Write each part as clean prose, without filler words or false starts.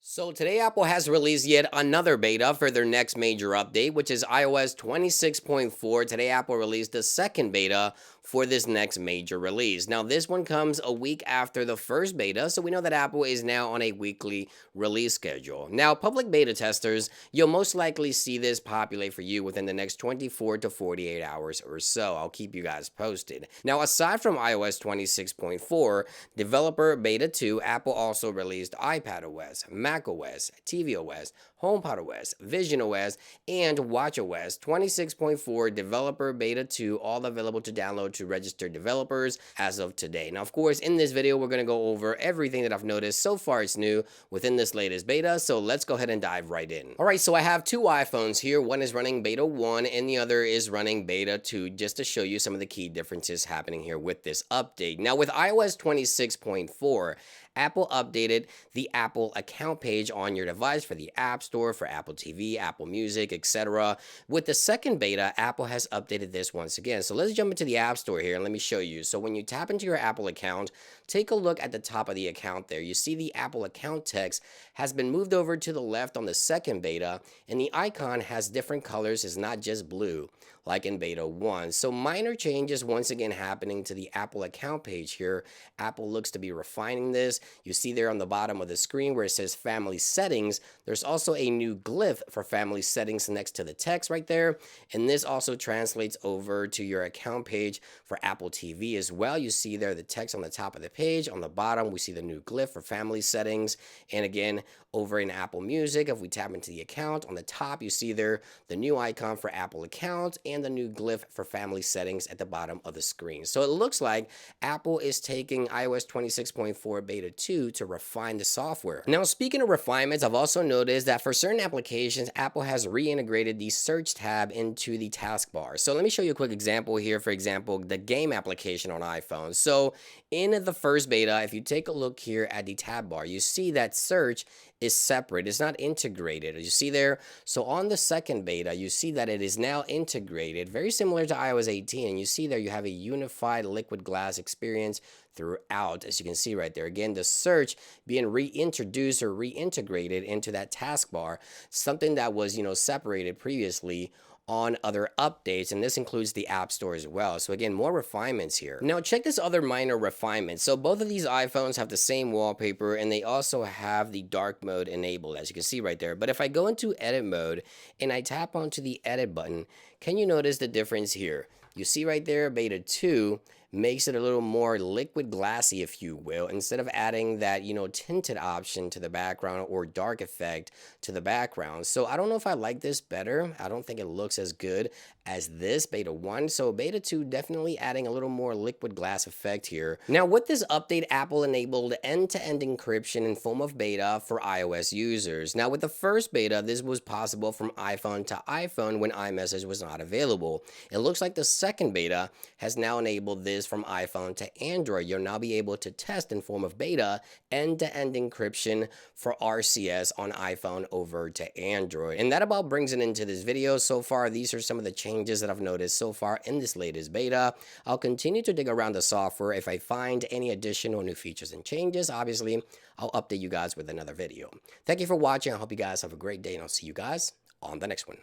So today Apple has released yet another beta for their next major update, which is iOS 26.4. Today Apple released the second beta for this next major release. Now this one comes a week after the first beta, so we know that Apple is now on a weekly release schedule. Now public beta testers, you'll most likely see this populate for you within the next 24 to 48 hours or so. I'll keep you guys posted. Now aside from iOS 26.4, developer beta 2, Apple also released iPadOS, macOS, tvOS, HomePodOS, visionOS, and watchOS 26.4 developer beta 2, all available to download to registered developers as of today. Now, of course, in this video, we're going to go over everything that I've noticed so far it's new within this latest beta, so let's go ahead and dive right in. All right, so I have two iPhones here. One is running beta 1 and the other is running beta 2, just to show you some of the key differences happening here with this update. Now, with iOS 26.4, Apple updated the Apple account page on your device for the App Store, for Apple TV, Apple Music, etc. With the second beta, Apple has updated this once again. So let's jump into the App Store here and let me show you. So when you tap into your Apple account, take a look at the top of the account there. You see the Apple account text has been moved over to the left on the second beta, and the icon has different colors. It's not just blue like in beta 1. So minor changes once again happening to the Apple account page here. Apple looks to be refining this. You see there on the bottom of the screen where it says family settings, there's also a new glyph for family settings next to the text right there. And this also translates over to your account page for Apple TV as well. You see there the text on the top of the page. On the bottom, we see the new glyph for family settings. And again, over in Apple Music, if we tap into the account, on the top, you see there the new icon for Apple account and the new glyph for family settings at the bottom of the screen. So it looks like Apple is taking iOS 26.4 beta 2 to refine the software. Now, speaking of refinements, I've also noticed that for certain applications, Apple has reintegrated the search tab into the taskbar. So let me show you a quick example here. For example, the game application on iPhone. So in the first beta, if you take a look here at the tab bar, you see that search is separate. It's not integrated. You see there? So on the second beta, you see that it is now integrated, very similar to iOS 18. You see there you have a unified liquid glass experience throughout, as you can see right there. Again, the search being reintroduced or reintegrated into that taskbar, something that was, separated previously on other updates, and this includes the App Store as well. So again, more refinements here. Now check this other minor refinement. So both of these iPhones have the same wallpaper, and they also have the dark mode enabled, as you can see right there. But if I go into edit mode and I tap onto the edit button, can you notice the difference here? You see right there, beta 2 makes it a little more liquid glassy, if you will, instead of adding that, tinted option to the background or dark effect to the background. So I don't know if I like this better. I don't think it looks as good as this beta 1. So beta 2 definitely adding a little more liquid glass effect here. Now with this update, Apple enabled end-to-end encryption in form of beta for iOS users. Now with the first beta, this was possible from iPhone to iPhone when iMessage was not available. It looks like the second beta has now enabled this from iPhone to Android. You'll now be able to test in form of beta end-to-end encryption for RCS on iPhone over to Android. And that about brings it into this video. So far, these are some of the changes that I've noticed so far in this latest beta. I'll continue to dig around the software. If I find any additional new features and changes, obviously, I'll update you guys with another video. Thank you for watching. I hope you guys have a great day, and I'll see you guys on the next one.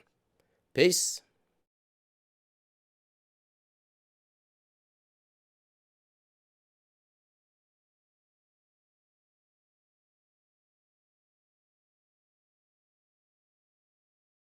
Peace.